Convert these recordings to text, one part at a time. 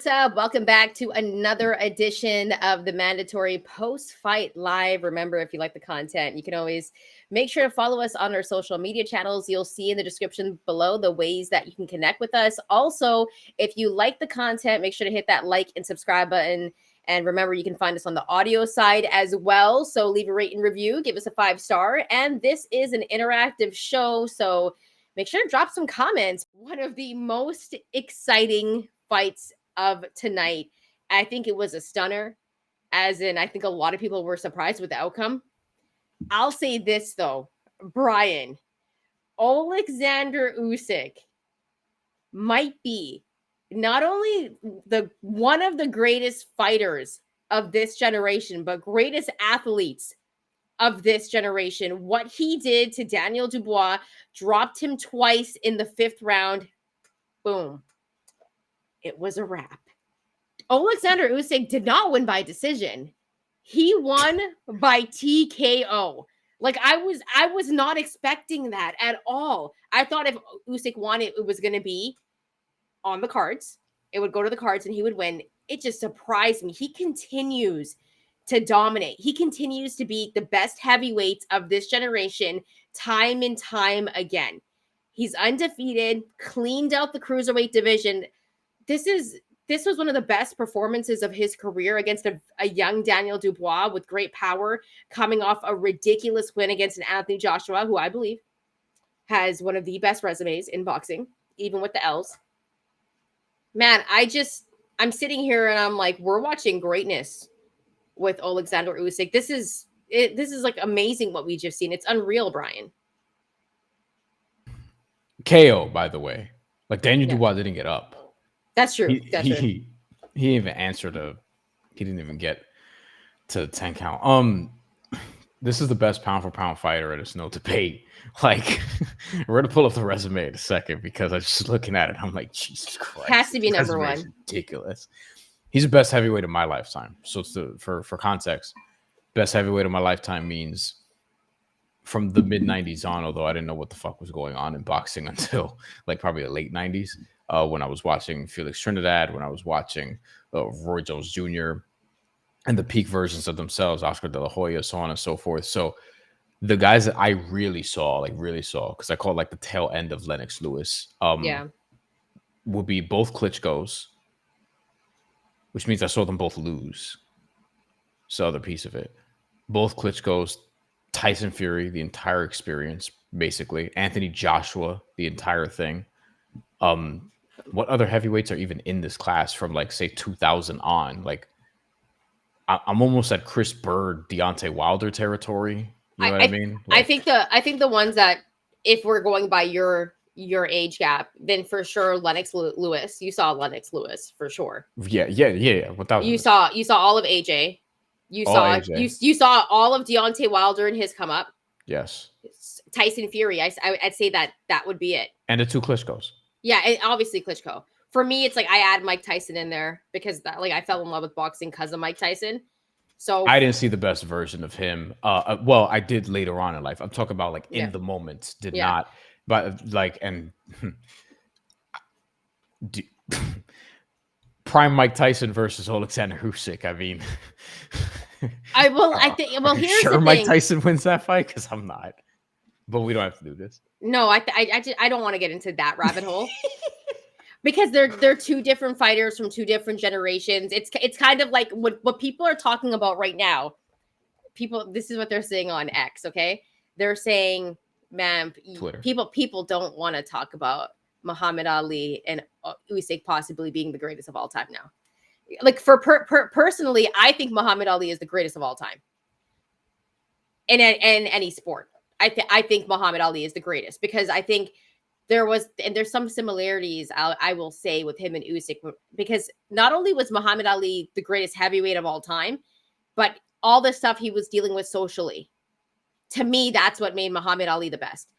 What's up? Welcome back to another edition of the Mandatory Post-Fight Live. Remember, if you like the content, you can always make sure to follow us on our social media channels. You'll see in the description below the ways that you can connect with us. Also, if you like the content, make sure to hit that like and subscribe button. And remember, you can find us on the audio side as well. So leave a rate and review, give us a 5-star. And this is an interactive show, so make sure to drop some comments. One of the most exciting fights of tonight. I think it was a stunner, as in, I think a lot of people were surprised with the outcome. I'll say this, though, Brian, Oleksandr Usyk might be not only the one of the greatest fighters of this generation, but greatest athletes of this generation. What he did to Daniel Dubois, dropped him twice in the 5th round. Boom. It was a wrap. Oleksandr Usyk did not win by decision. He won by TKO. Like, I was not expecting that at all. I thought if Usyk won, it was going to be on the cards. It would go to the cards and he would win. It just surprised me. He continues to dominate. He continues to be the best heavyweight of this generation time and time again. He's undefeated, cleaned out the cruiserweight division. This was one of the best performances of his career against a young Daniel Dubois with great power, coming off a ridiculous win against an Anthony Joshua, who I believe has one of the best resumes in boxing, even with the L's. Man, I'm sitting here and I'm like, we're watching greatness with Oleksandr Usyk. This is like amazing what we just seen. It's unreal, Brian. KO, by the way. Like, Daniel Dubois didn't get up. That's true. He didn't even answer he didn't even get to 10 count. This is the best pound for pound fighter, and it's no debate. Like, we're gonna pull up the resume in a second because I'm just looking at it. I'm like, Jesus Christ, has to be number one. Ridiculous. He's the best heavyweight of my lifetime. So it's for context, best heavyweight of my lifetime means from the mid 90s on. Although I didn't know what the fuck was going on in boxing until like probably the late 90s. When I was watching Felix Trinidad, when I was watching Roy Jones Jr. and the peak versions of themselves, Oscar De La Hoya, so on and so forth. So the guys that I really saw, because I call it like the tail end of Lennox Lewis, would be both Klitschko's, which means I saw them both lose. So other piece of it. Both Klitschko's, Tyson Fury, the entire experience, basically. Anthony Joshua, the entire thing. What other heavyweights are even in this class from, like, say 2000 on? Like, I'm almost at Chris Bird, Deontay Wilder territory. You know what I mean? Like, I think the ones that, if we're going by your age gap, then for sure Lennox Lewis. You saw Lennox Lewis for sure. Yeah. You saw all of AJ. You saw all of Deontay Wilder and his come up. Yes. Tyson Fury. I'd say that would be it. And the two Klitschko's. Yeah, and obviously Klitschko. For me, it's like I add Mike Tyson in there because I fell in love with boxing because of Mike Tyson. So I didn't see the best version of him. Well, I did later on in life. I'm talking about like in the moment. Did not, but like, and prime Mike Tyson versus Oleksandr Usyk. I mean, here's the thing. Mike Tyson wins that fight because I'm not. But we don't have to do this. No, I don't want to get into that rabbit hole. Because they're two different fighters from two different generations. It's kind of like what people are talking about right now. This is what they're saying on X, okay? They're saying, man, Twitter. People don't want to talk about Muhammad Ali and Usyk possibly being the greatest of all time now. Like, for personally, I think Muhammad Ali is the greatest of all time. In any sport. I think Muhammad Ali is the greatest because I think there's some similarities I will say with him and Usyk, because not only was Muhammad Ali the greatest heavyweight of all time, but all the stuff he was dealing with socially. To me, that's what made Muhammad Ali the best.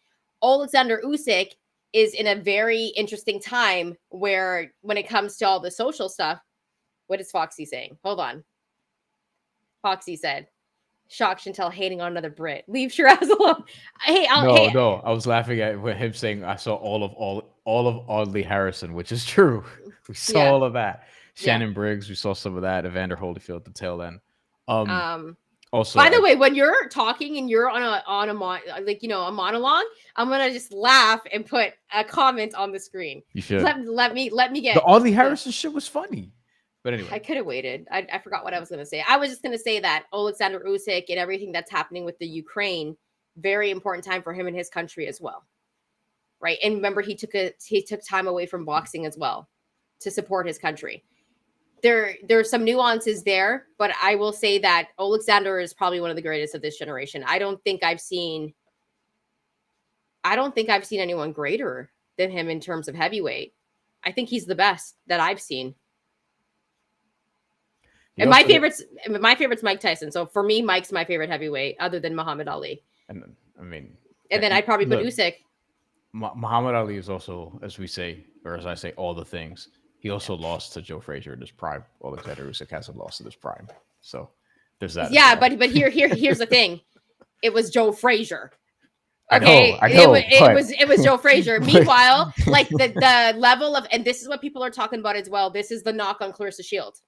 Oleksandr Usyk is in a very interesting time where when it comes to all the social stuff, what is Foxy saying? Hold on. Foxy said, Shock Shantelle hating on another Brit. Leave Shiraz alone. No. I was laughing at him saying I saw all of Audley Harrison, which is true. We saw all of that. Yeah. Shannon Briggs, we saw some of that. Evander Holyfield at the tail end. Also, By the way, when you're talking and you're on a a monologue, I'm gonna just laugh and put a comment on the screen. you should. Let me The get Audley Harrison shit was funny. But I anyway, could have waited. I forgot what I was gonna say. I was just gonna say that Oleksandr Usyk and everything that's happening with the Ukraine, very important time for him and his country as well. Right. And remember he took time away from boxing as well to support his country. There's some nuances there, but I will say that Oleksandr is probably one of the greatest of this generation. I don't think I've seen anyone greater than him in terms of heavyweight. I think he's the best that I've seen. And my favorite's Mike Tyson. So for me, Mike's my favorite heavyweight, other than Muhammad Ali. and I mean, And then I'd probably put Usyk. Muhammad Ali is also, as we say, or as I say, all the things. He also lost to Joe Frazier in his prime. Alexander Usyk hasn't lost in his prime, so there's that. Yeah, well. but here's the thing. It was Joe Frazier. Okay, I know. It was Joe Frazier. Meanwhile, like the level of, and this is what people are talking about as well. This is the knock on Clarissa Shields.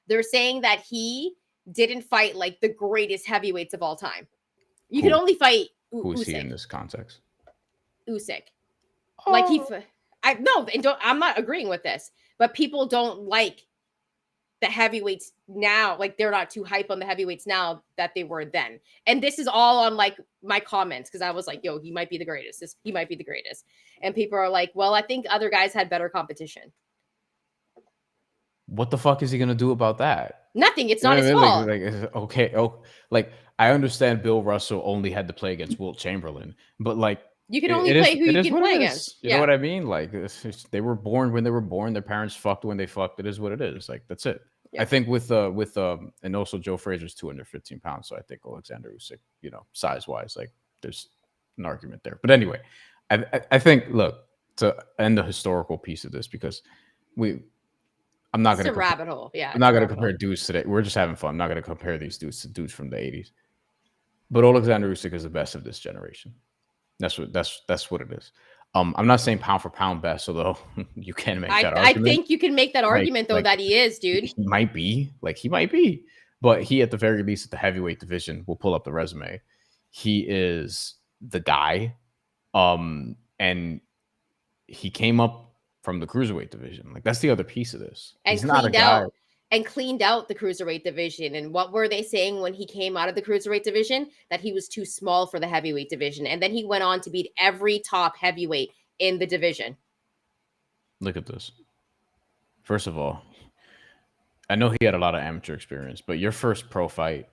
They're saying that he didn't fight like the greatest heavyweights of all time. You can only fight who's Usyk. He in this context? Usyk. Like I'm not agreeing with this, but people don't like the heavyweights now. Like they're not too hype on the heavyweights now that they were then. And this is all on like my comments because I was like, yo, he might be the greatest. He might be the greatest. And people are like, well, I think other guys had better competition. What the fuck is he gonna do about that? Nothing. It's not his fault. Okay. Oh, like I understand Bill Russell only had to play against Wilt Chamberlain, but like you can only play who you can play against. You know what I mean? Like they were born when they were born. Their parents fucked when they fucked. It is what it is. Like that's it. Yeah. I think with and also Joe Frazier's 215 pounds, so I think Alexander Usyk, size wise, like there's an argument there. But anyway, I think look to end the historical piece of this because I'm not going to rabbit hole. Yeah, I'm not going to compare dudes today. We're just having fun. I'm not going to compare these dudes to dudes from the 80s. But Oleksandr Usyk is the best of this generation. That's what it is. I'm not saying pound for pound best, although you can make that argument. I think you can make that argument that he is, dude. He might be. But he at the very least at the heavyweight division, we'll pull up the resume. He is the guy. And he came up from the cruiserweight division. Like that's the other piece of this. And cleaned out the cruiserweight division. And what were they saying when he came out of the cruiserweight division? That he was too small for the heavyweight division. And then he went on to beat every top heavyweight in the division. Look at this. First of all, I know he had a lot of amateur experience, but your first pro fight,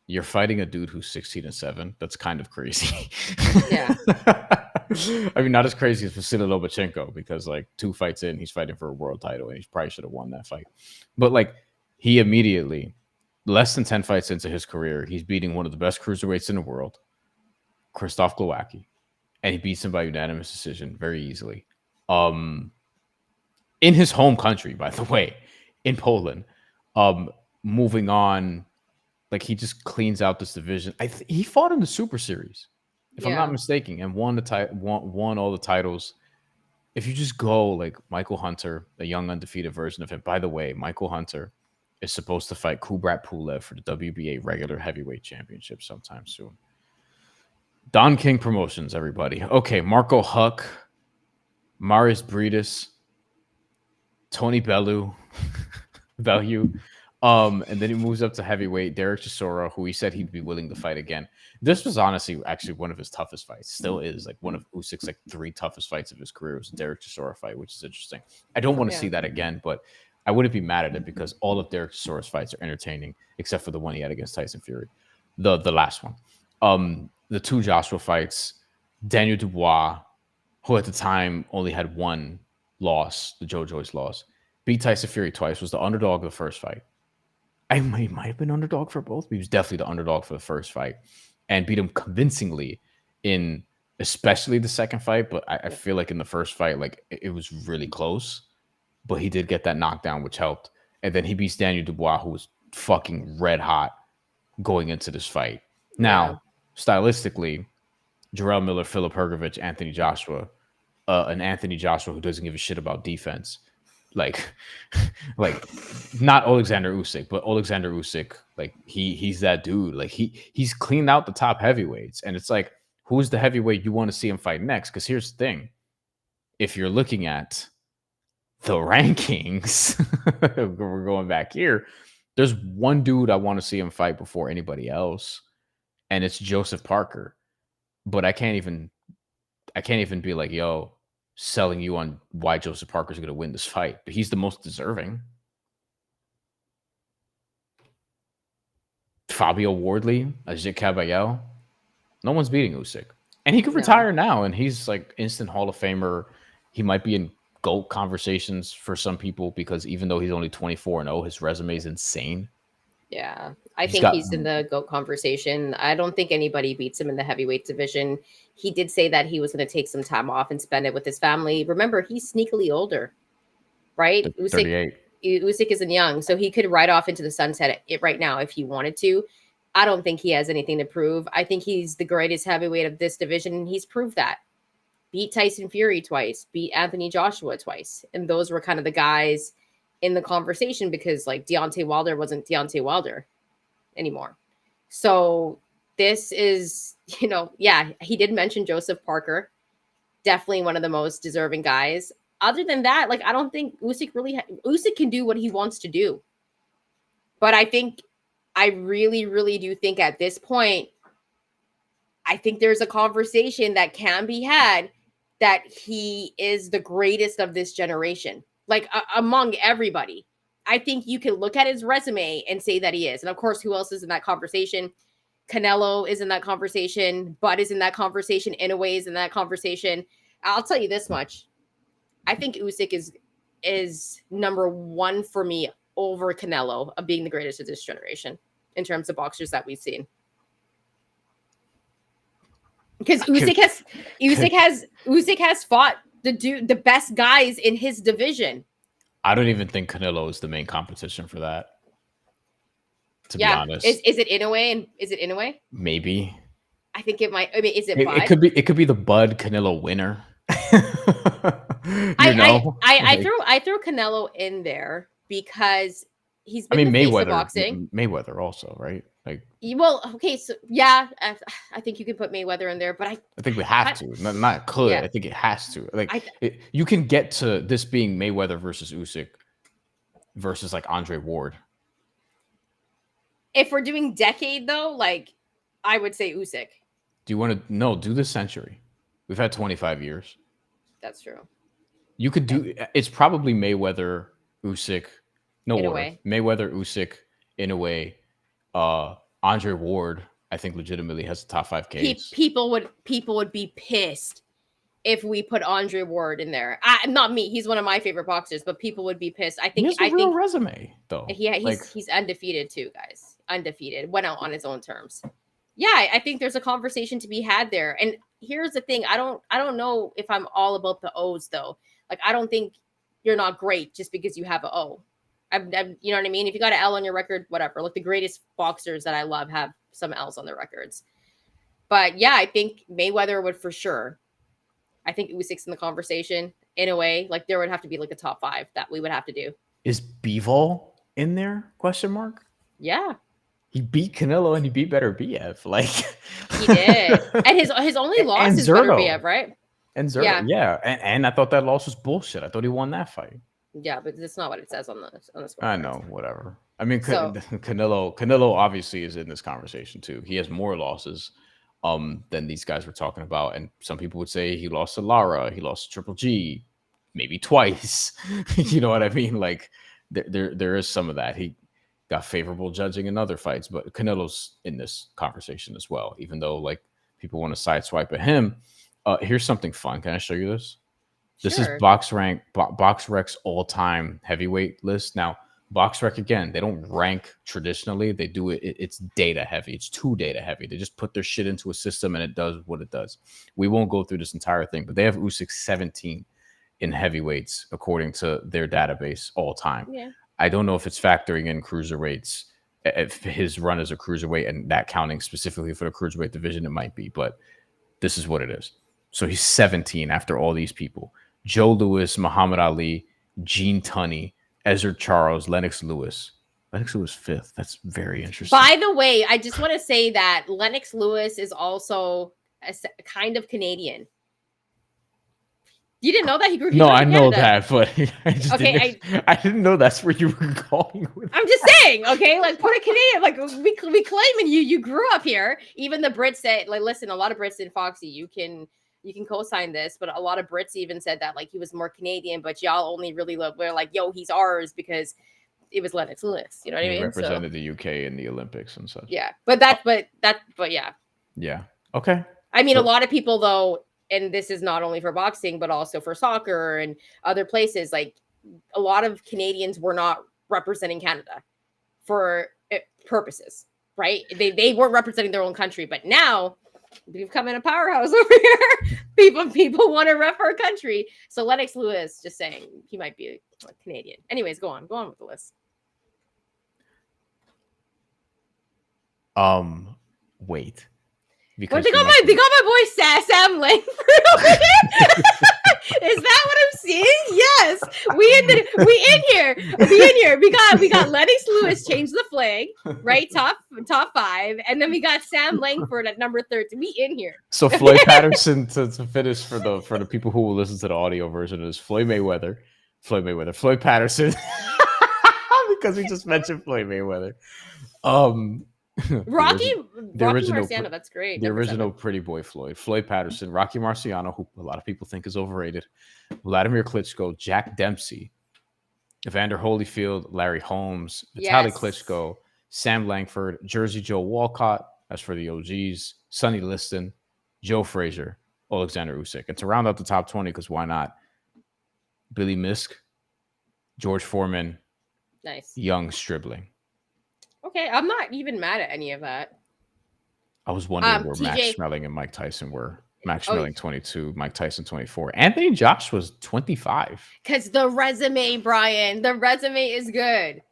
you're fighting a dude who's 16-7. That's kind of crazy. Yeah. I mean, not as crazy as Vasily Lomachenko because like 2 fights in, he's fighting for a world title and he probably should have won that fight. But like he immediately, less than 10 fights into his career, he's beating one of the best cruiserweights in the world, Krzysztof Glowacki, and he beats him by unanimous decision very easily. In his home country, by the way, in Poland. Moving on, like he just cleans out this division. He fought in the Super Series, if I'm not mistaken, and won all the titles. If you just go like Michael Hunter, a young undefeated version of him. By the way, Michael Hunter is supposed to fight Kubrat Pulev for the WBA regular heavyweight championship sometime soon. Don King Promotions, everybody. Okay, Marco Huck, Marius Briedis, Tony Bellew, and then he moves up to heavyweight. Derek Chisora, who he said he'd be willing to fight again. This was honestly actually one of his toughest fights. Still is like one of Usyk's like 3 toughest fights of his career was the Derek Chisora fight, which is interesting. I don't want to see that again, but I wouldn't be mad at it because all of Derek Chisora's fights are entertaining, except for the one he had against Tyson Fury, the last one. The 2 Joshua fights, Daniel Dubois, who at the time only had 1 loss, the Joe Joyce loss, beat Tyson Fury twice, was the underdog of the first fight. He might have been underdog for both, but he was definitely the underdog for the first fight and beat him convincingly in especially the second fight. But I feel like in the first fight, like it was really close, but he did get that knockdown, which helped. And then he beats Daniel Dubois, who was fucking red hot going into this fight. Now, stylistically, Jarrell Miller, Filip Hrgovic, Anthony Joshua, and Anthony Joshua, who doesn't give a shit about defense, like like not Oleksandr Usyk, but Oleksandr Usyk, like he's that dude. Like he's cleaned out the top heavyweights, and it's like, who's the heavyweight you want to see him fight next? Because here's the thing: if you're looking at the rankings, we're going back here. There's one dude I want to see him fight before anybody else, and it's Joseph Parker. But I can't even be like, yo, selling you on why Joseph Parker's going to win this fight. But he's the most deserving. Fabio Wardley, Ajit Caballel, no one's beating Usyk. And he could retire now, and he's like instant Hall of Famer. He might be in GOAT conversations for some people because even though he's only 24-0, his resume is insane. Yeah, I think he's in the GOAT conversation. I don't think anybody beats him in the heavyweight division. He did say that he was going to take some time off and spend it with his family. Remember, he's sneakily older, right? 38. Usyk isn't young, so he could ride off into the sunset right now if he wanted to. I don't think he has anything to prove. I think he's the greatest heavyweight of this division, and he's proved that. Beat Tyson Fury twice, beat Anthony Joshua twice, and those were kind of the guys in the conversation because like Deontay Wilder wasn't Deontay Wilder anymore. So this is, yeah, he did mention Joseph Parker, definitely one of the most deserving guys. Other than that, like, I don't think Usyk Usyk can do what he wants to do. But I really, really do think at this point, I think there's a conversation that can be had that he is the greatest of this generation. Like among everybody, I think you can look at his resume and say that he is. And of course, who else is in that conversation? Canelo is in that conversation. Bud is in that conversation. Inoue is in that conversation. I'll tell you this much. I think Usyk is number one for me over Canelo of being the greatest of this generation in terms of boxers that we've seen. Because Usyk has fought the best guys in his division. I don't even think Canelo is the main competition for that. To be honest, is it Inoue and is it Inoue? Maybe. I think it might. I mean, is it? Bud? It could be the Bud Canelo winner. I threw Canelo in there because he's been the face of boxing. Mayweather also, right? Like, well, okay, so yeah, I think you can put Mayweather in there, but I think we have to, not could. Yeah. I think it has to. Like, you can get to this being Mayweather versus Usyk versus like Andre Ward. If we're doing decade though, like I would say Usyk. Do you want to do this century? We've had 25 years. That's true. You could do. It's probably Mayweather, Usyk. No order. Mayweather, Usyk, Inoue. Andre Ward, I think, legitimately has a top 5 case. People would be pissed if we put Andre Ward in there. Not me. He's one of my favorite boxers, but people would be pissed. I think. He has a real resume, though. He's undefeated too, guys. Undefeated. Went out on his own terms. Yeah, I think there's a conversation to be had there. And here's the thing: I don't know if I'm all about the O's though. Like, I don't think you're not great just because you have an O. You know what I mean? If you got an L on your record, whatever. Like, the greatest boxers that I love have some L's on their records. But yeah, I think Mayweather would for sure. I think Usyk's in the conversation in a way. Like, there would have to be like a top 5 that we would have to do. Is Bivol in there? Question mark. Yeah. He beat Canelo and he beat Beterbiev. Like, he did. And his only loss is Beterbiev, right? And Zerto, yeah. And I thought that loss was bullshit. I thought he won that fight. Yeah, but that's not what it says on the score. I know, whatever. I mean, Canelo obviously is in this conversation too. He has more losses than these guys were talking about. And some people would say he lost to Lara, he lost to Triple G, maybe twice. You know what I mean? Like, there is some of that. He got favorable judging in other fights, but Canelo's in this conversation as well, even though like people want to sideswipe at him. Here's something fun. Can I show you this? This is BoxRec's all-time heavyweight list. Now, BoxRec, again, they don't rank traditionally. They do it. It's data heavy. It's too data heavy. They just put their shit into a system and it does what it does. We won't go through this entire thing, but they have Usyk 17 in heavyweights according to their database all time. Yeah. I don't know if it's factoring in cruiserweights, if his run as a cruiserweight and that counting specifically for the cruiserweight division, it might be, but this is what it is. So he's 17 after all these people. Joe Louis, Muhammad Ali, Gene Tunney, Ezra Charles, Lennox Lewis. Lennox Lewis 5th. That's very interesting. By the way, I just want to say that Lennox Lewis is also a kind of Canadian. You didn't know that he grew No, up I in know Canada. that, but I didn't know that's where you were going with. I'm just saying, okay, like put a Canadian, like we claiming you grew up here. Even the Brits said, like, listen, a lot of Brits in Foxy, you can co-sign this, but a lot of Brits even said that like he was more Canadian, but y'all only really were like, yo, he's ours because it was Lennox Lewis. You know what I He mean? represented the UK in the Olympics and such. Yeah, but yeah. Yeah. Okay. I mean, a lot of people though, and this is not only for boxing, but also for soccer and other places, like a lot of Canadians were not representing Canada for purposes, right? They weren't representing their own country, but now we've come in a powerhouse over here. people want to rep our country. So Lennox Lewis, just saying, he might be a Canadian. Anyways, go on with the list. Wait. Because they got my boy Sam Langford over here. Is that what I'm seeing? Yes. We in here. We got Lennox Lewis change the flag, right? Top 5. And then we got Sam Langford at number 13. We in here. So Floyd Patterson to finish for the people who will listen to the audio version is Floyd Patterson. Because we just mentioned Floyd Mayweather. Rocky Marciano, that's great. The original Pretty Boy Floyd Patterson, Rocky Marciano, who a lot of people think is overrated, Vladimir Klitschko, Jack Dempsey, Evander Holyfield, Larry Holmes, Vitaly Klitschko, Sam Langford, Jersey Joe Walcott, as for the OGs, Sonny Liston, Joe Frazier, Oleksandr Usyk. And to round out the top 20, because why not? Billy Misk, George Foreman, Young Stribling. Okay, I'm not even mad at any of that. I was wondering where Max Schmeling and Mike Tyson were. Max Schmeling 22, Mike Tyson 24. Anthony Josh was 25. Because the resume, Brian, the resume is good.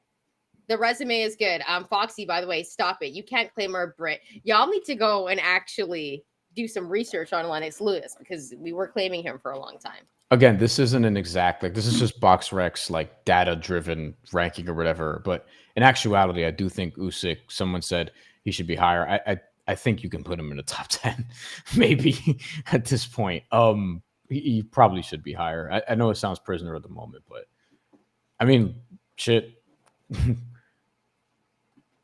Foxy, by the way, stop it. You can't claim our Brit. Y'all need to go and actually do some research on Lennox Lewis because we were claiming him for a long time. Again, this isn't an exact, this is just BoxRec's data-driven ranking or whatever. But in actuality, I do think Usyk, someone said he should be higher. I think you can put him in the top 10, maybe at this point. He probably should be higher. I know it sounds prisoner at the moment, but I mean, shit.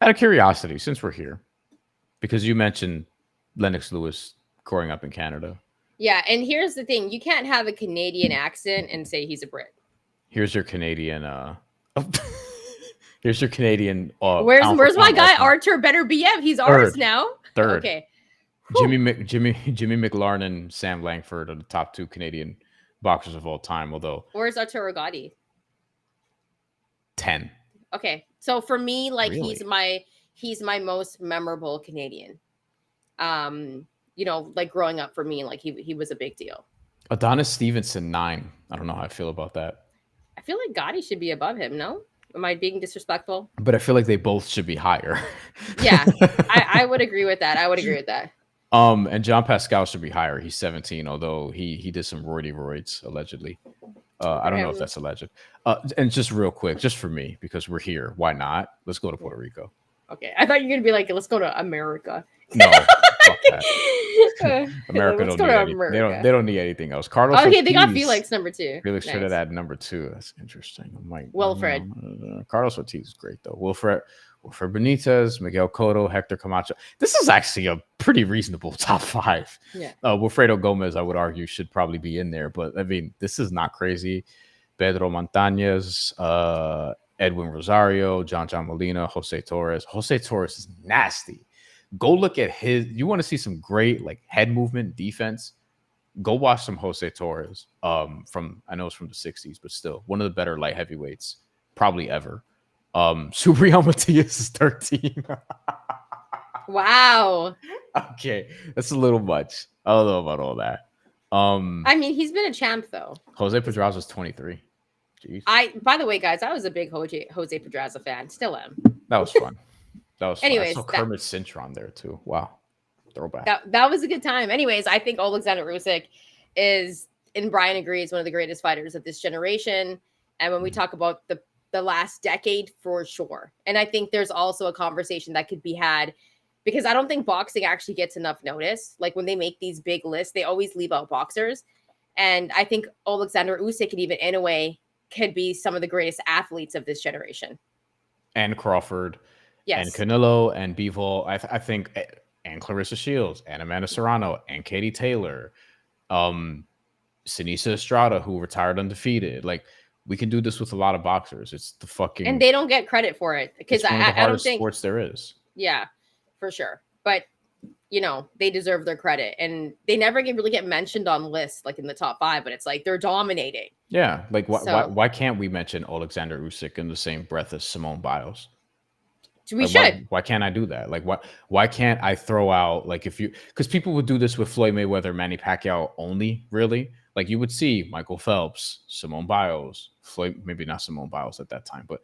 Out of curiosity, since we're here, because you mentioned Lennox Lewis growing up in Canada. Yeah, and here's the thing. You can't have a Canadian accent and say he's a Brit. Here's your Canadian here's your Canadian where's my guy Arthur Better BF? He's ours now. Third. Okay. Jimmy McLaren, Sam Langford are the top 2 Canadian boxers of all time, although where's Arturo Gatti? 10. Okay. So for me, really? he's my most memorable Canadian. Growing up for me, he was a big deal. Adonis Stevenson 9. I don't know how I feel about that. I feel like Gotti should be above him. No, am I being disrespectful? But I feel like they both should be higher. Yeah, I would agree with that. And John Pascal should be higher. He's 17, although he did some roids allegedly. I don't know if that's alleged. And just real quick, just for me, because we're here, why not? Let's go to Puerto Rico. Okay, I thought you were gonna be like, let's go to America. No. America don't need anything. They don't need anything else. Carlos. Okay, Ortiz, they got Felix number 2. Felix should have had number 2. That's interesting. I'm like Wilfred. Carlos Ortiz is great though. Wilfred Benitez, Miguel Cotto, Hector Camacho. This is actually a pretty reasonable top 5. Yeah. Wilfredo Gomez, I would argue, should probably be in there, but I mean, this is not crazy. Pedro Montañez, Edwin Rosario, John Molina, Jose Torres. Jose Torres is nasty. Go look at his. You want to see some great head movement defense? Go watch some Jose Torres. I know it's from the 60s, but still one of the better light heavyweights probably ever. Subriel Matias is 13. Wow. Okay, that's a little much. I don't know about all that. I mean, he's been a champ though. Jose Pedraza was 23. Jeez. By the way, guys, I was a big Jose Pedraza fan. Still am. That was fun. Anyways, I saw Kermit Cintron there too. Wow. Throwback. That was a good time. Anyways, I think Oleksandr Usyk is, and Brian agrees, one of the greatest fighters of this generation. And when we talk about the last decade, for sure. And I think there's also a conversation that could be had, because I don't think boxing actually gets enough notice. Like when they make these big lists, they always leave out boxers. And I think Oleksandr Usyk, and even in a way, could be some of the greatest athletes of this generation. And Crawford, and Yes. Canelo, and Bivol. I think, and Clarissa Shields, and Amanda Serrano, and Katie Taylor, Sinisa Estrada, who retired undefeated. Like, we can do this with a lot of boxers. It's the fucking, And they don't get credit for it, because it's one of the I don't hardest think, sports there is. yeah, for sure. But you know, they deserve their credit, and they never really get mentioned on lists like in the top 5, but it's like they're dominating. Yeah, like So why can't we mention Oleksandr Usyk in the same breath as Simone Biles? we Like, should. why can't I do that? Like, why can't I throw out, like, if you, because people would do this with Floyd Mayweather, Manny Pacquiao only, really. Like, you would see Michael Phelps, Simone Biles, Floyd, maybe not Simone Biles at that time, but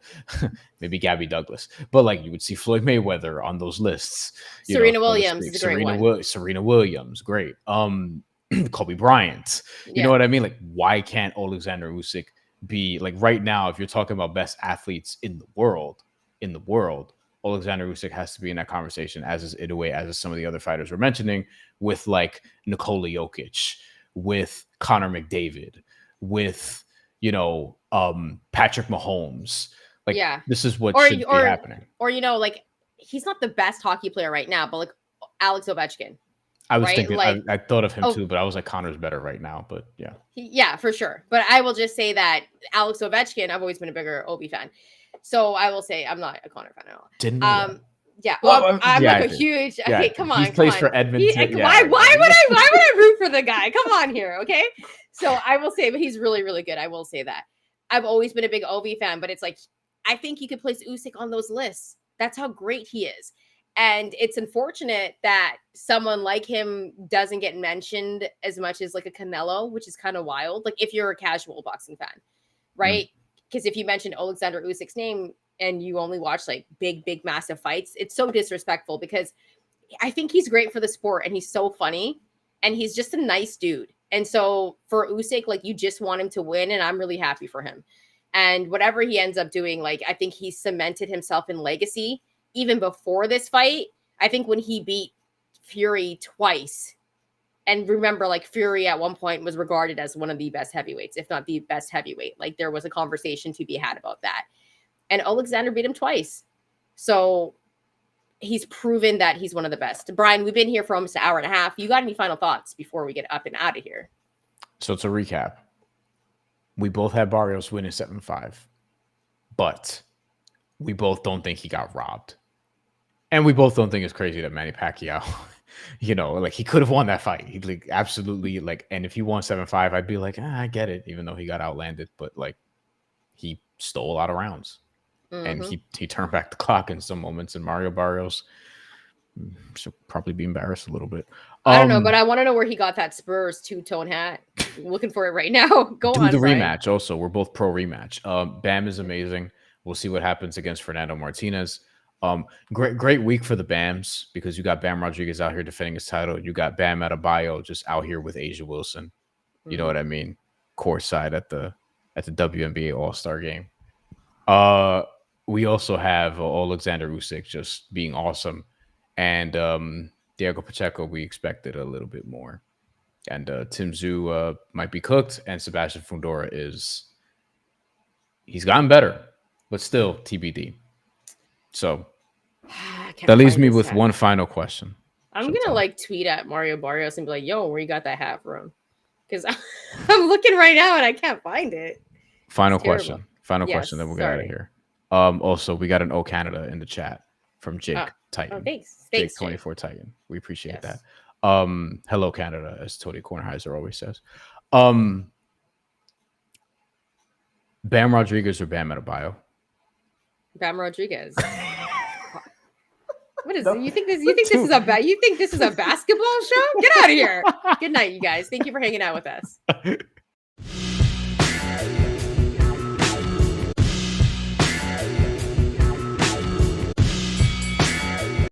maybe Gabby Douglas. But like, you would see Floyd Mayweather on those lists. Serena Williams is a great one. Serena Williams, great. Kobe Bryant. You know what I mean? Like, why can't Oleksandr Usyk be, like, right now, if you're talking about best athletes in the world, Oleksandr Usyk has to be in that conversation, as is Inoue, as is some of the other fighters we're mentioning, with like Nikola Jokic, with Connor McDavid, with, you know, Patrick Mahomes. Like, Yeah. this is what should be happening. Or, you know, like, he's not the best hockey player right now, but like Alex Ovechkin. I was thinking, like, I thought of him too, but I was like, Connor's better right now. But yeah. Yeah, for sure. But I will just say that Alex Ovechkin, I've always been a bigger Ovi fan. So I will say I'm not a Connor fan at all. Didn't know yeah. Well, I'm like a huge. Okay, come on. He plays for Edmonton. Why would I root for the guy? Come on here, okay? So I will say, but he's really, really good. I will say that. I've always been a big Ovi fan, but it's like, I think you could place Usyk on those lists. That's how great he is. And it's unfortunate that someone like him doesn't get mentioned as much as like a Canelo, which is kind of wild. Like, if you're a casual boxing fan, right? Because if you mention Oleksandr Usyk's name and you only watch like big, massive fights, it's so disrespectful, because I think he's great for the sport and he's so funny and he's just a nice dude. And so for Usyk, like, you just want him to win, and I'm really happy for him. And whatever he ends up doing, like, I think he cemented himself in legacy even before this fight. I think when he beat Fury twice, and remember, like, Fury at one point was regarded as one of the best heavyweights, if not the best heavyweight. Like, there was a conversation to be had about that. And Oleksandr beat him twice. So he's proven that he's one of the best. Brian, we've been here for almost an hour and a half. You got any final thoughts before we get up and out of here? So to recap, we both had Barrios winning 7-5, but we both don't think he got robbed. And we both don't think it's crazy that Manny Pacquiao, you know, like, he could have won that fight. He, like, absolutely, like, and if he won 7-5, I'd be like, I get it, even though he got outlanded, but like, he stole a lot of rounds. And he turned back the clock in some moments, and Mario Barrios should probably be embarrassed a little bit. I don't know, but I want to know where he got that Spurs two-tone hat. I'm looking for it right now. Go on, the Brian. rematch also. We're both pro rematch. Bam is amazing. We'll see what happens against Fernando Martinez. Great week for the Bams, because you got Bam Rodriguez out here defending his title. You got Bam Adebayo just out here with Asia Wilson. You know what I mean? Courtside at the WNBA All-Star game. We also have Oleksandr Usyk just being awesome, and Diego Pacheco, we expected a little bit more, and Tim Tszyu might be cooked, and Sebastian Fundora he's gotten better, but still TBD. So that leaves me with one final question. I'm gonna like tweet at Mario Barrios and be like, "Yo, where you got that hat from?" Because I'm looking right now and I can't find it. Final question, then we'll get out of here. Also, we got an O Canada in the chat from Jake Titan. Oh, thanks. Jake 24 Titan. We appreciate that. Hello Canada, as Tony Kornheiser always says. Bam Rodriguez or Bam Adebayo? Bam Rodriguez. What is it? You think this is a basketball show? Get out of here. Good night, you guys. Thank you for hanging out with us.